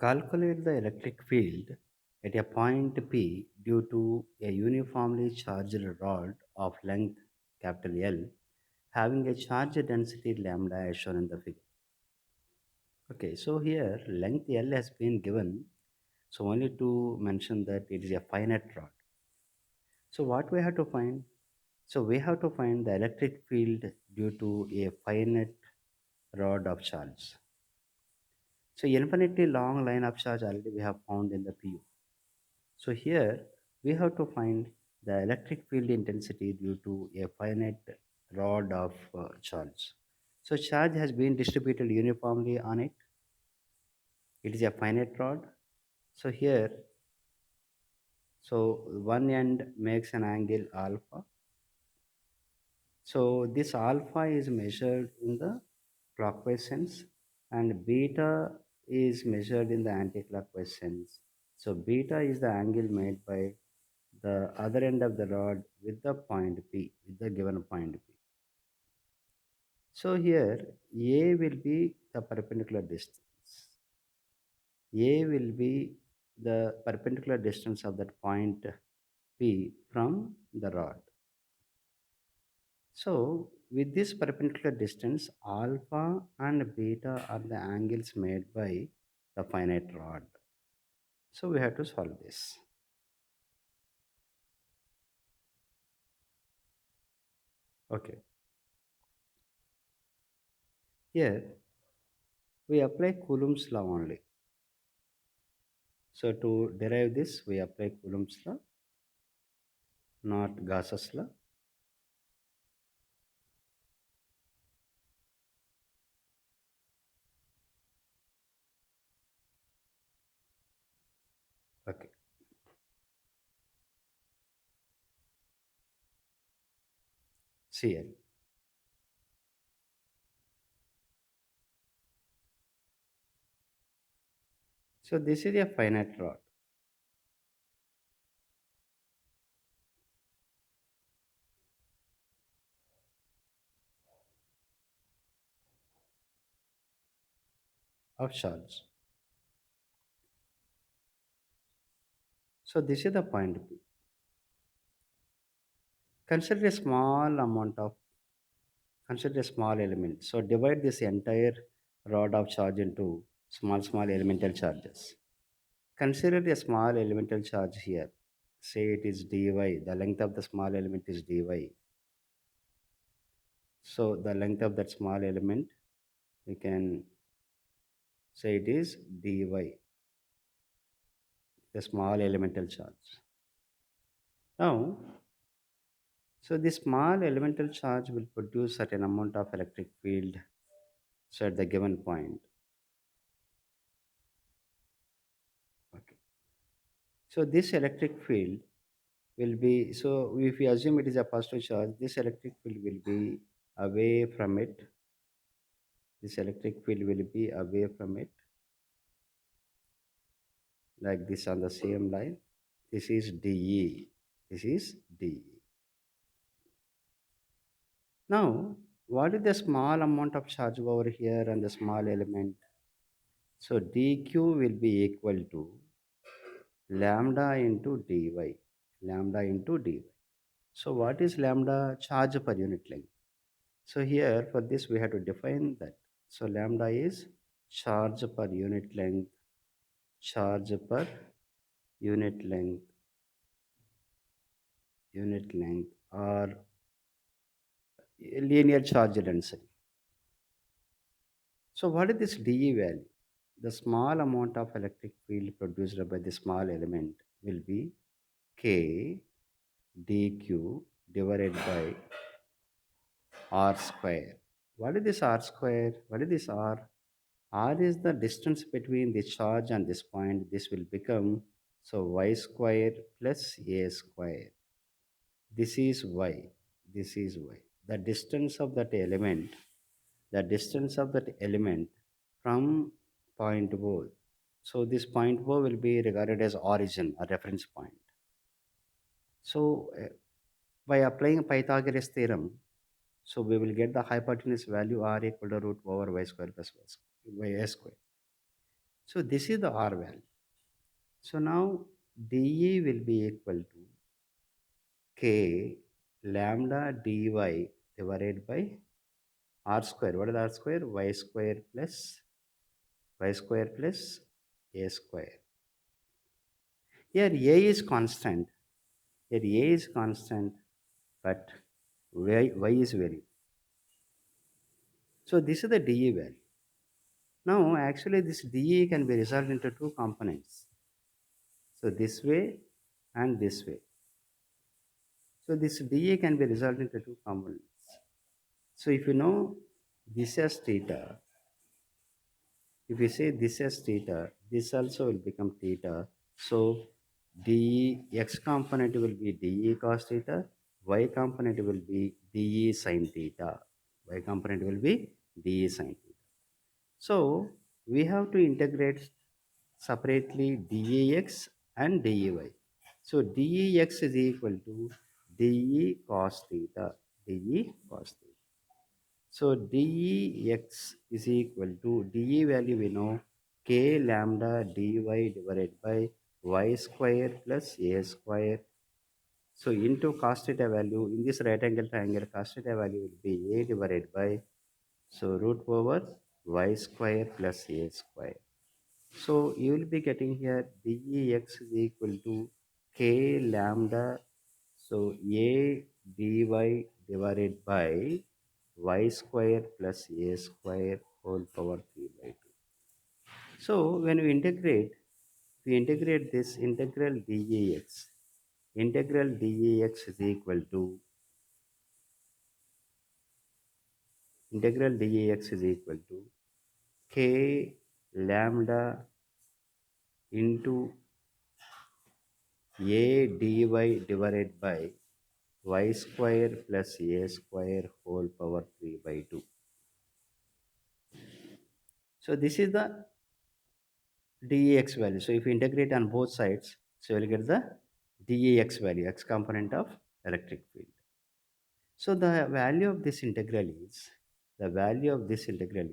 Calculate the electric field at a point P due to a uniformly charged rod of length capital L having a charge density lambda as shown in the figure. Okay, so here length L has been given, so only to mention that it is a finite rod. So what we have to find? So we have to find the electric field due to a finite rod of charge. So infinitely long line of charge already we have found in the PU. So here we have to find the electric field intensity due to a finite rod of charge. So charge has been distributed uniformly on it. It is a finite rod. So here, so one end makes an angle alpha. So this alpha is measured in the clockwise sense and beta is measured in the anti-clockwise sense. So beta is the angle made by the other end of the rod with the point P, with the given point P. So here A will be the perpendicular distance. A will be the perpendicular distance of that point P from the rod. So with this perpendicular distance, alpha and beta are the angles made by the finite rod. So we have to solve this. Okay. Here we apply Coulomb's law only. So to derive this, we apply Coulomb's law, not Gauss's law. Okay. Cl. So this is a finite rod. Of charge. So this is the point P. Consider a small amount of consider a small element. So divide this entire rod of charge into small elemental charges. Consider a small elemental charge here. Say it is dy. The length of the small element is dy. So the length of that small element we can say it is dy, the small elemental charge. Now, so this small elemental charge will produce certain amount of electric field so at the given point. Okay. So this electric field will be, so if we assume it is a positive charge, this electric field will be away from it. This electric field will be away from it like this on the same line. This is dE. This is dE. Now, what is the small amount of charge over here and the small element? So dq will be equal to lambda into dy. Lambda into dy. So what is lambda? Charge per unit length. So here for this we have to define that. So lambda is charge per unit length, charge per unit length, unit length or linear charge density. So what is this dE value? The small amount of electric field produced by the small element will be K dq divided by r square. What is this r square? What is this r? R is the distance between the charge and this point. This will become so y square plus a square. This is y. This is y. The distance of that element, the distance of that element from point O. So this point O will be regarded as origin, a reference point. So by applying Pythagoras theorem, so we will get the hypotenuse value r equal to root over y square plus y square. So this is the R value. So now dE will be equal to K lambda dy divided by R square. What is R square? Y square plus A square. Here A is constant. Here A is constant, but Y is variable. So this is the dE value. Now actually this dE can be resolved into two components. So this way and this way. So this dE can be resolved into two components. So if you know this as theta, if you say this as theta, this also will become theta. So dE x component will be dE cos theta, y component will be dE sin theta. Y component will be dE sin theta. So we have to integrate separately dEx and dEy. So dEx is equal to dE cos theta. dE cos theta. So dEx is equal to dE value we know k lambda dy divided by y square plus a square. So into cos theta value in this right angle triangle cos theta value will be a divided by so root over y square plus a square. So you will be getting here dEx is equal to k lambda. So a dy divided by y square plus a square whole power 3 by 2. So when we integrate this integral dEx. Integral dEx is equal to integral dEx is equal to k lambda into a dy divided by y square plus a square whole power 3 by 2. So this is the dEx value. So if you integrate on both sides, so you'll get the dEx value, x component of electric field. So the value of this integral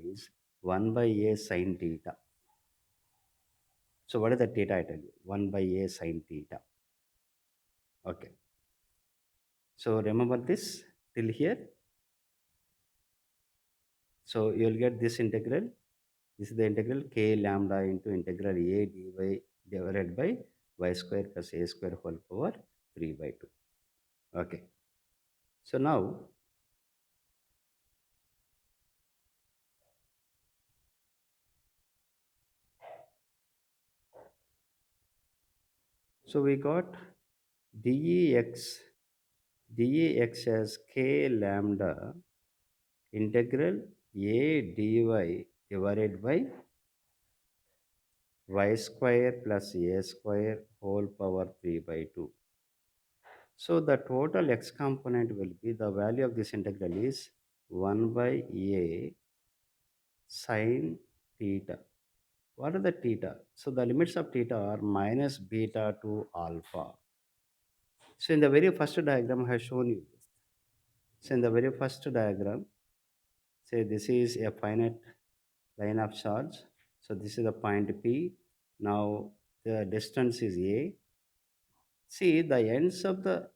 is 1 by a sine theta. So what is the theta I tell you? 1 by a sine theta. Okay. So remember this till here. So you'll get this integral. This is the integral k lambda into integral a dy divided by y square plus a square whole power 3 by 2. Okay. So now, so we got dEx, dEx as k lambda integral a dy divided by y square plus a square whole power 3 by 2. So the total x component will be the value of this integral is 1 by a sine theta. What are the theta? So the limits of theta are minus beta to alpha. So in the very first diagram I have shown you this. So in the very first diagram, say this is a finite line of charge. So this is the point P. Now the distance is A. See the ends of the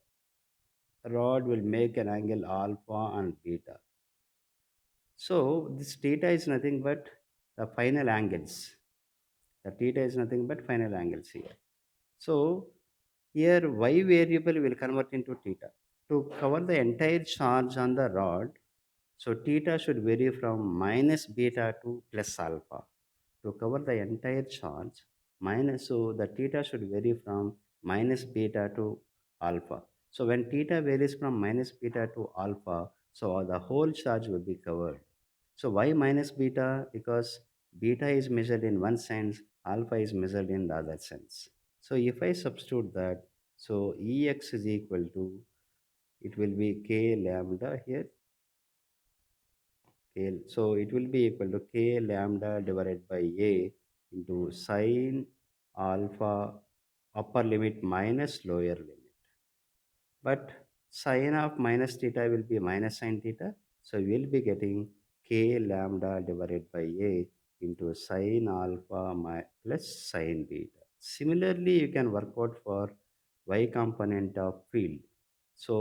rod will make an angle alpha and beta. So this theta is nothing but the final angles. The theta is nothing but final angles here. So here y variable will convert into theta. To cover the entire charge on the rod, so theta should vary from minus beta to plus alpha. To cover the entire charge, so the theta should vary from minus beta to alpha. So when theta varies from minus beta to alpha, so the whole charge will be covered. So why minus beta? Because beta is measured in one sense, alpha is measured in the other sense. So if I substitute that, so Ex is equal to, it will be k lambda here. So it will be equal to k lambda divided by a into sine alpha upper limit minus lower limit. But sine of minus theta will be minus sine theta. So we will be getting k lambda divided by a into sine alpha plus sine beta. Similarly, you can work out for y component of field. So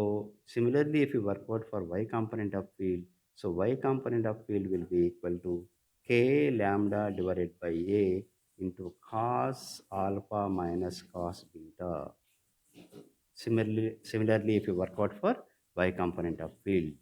similarly, if you work out for y component of field, so y component of field will be equal to k lambda divided by a into cos alpha minus cos beta. Similarly, if you work out for y component of field.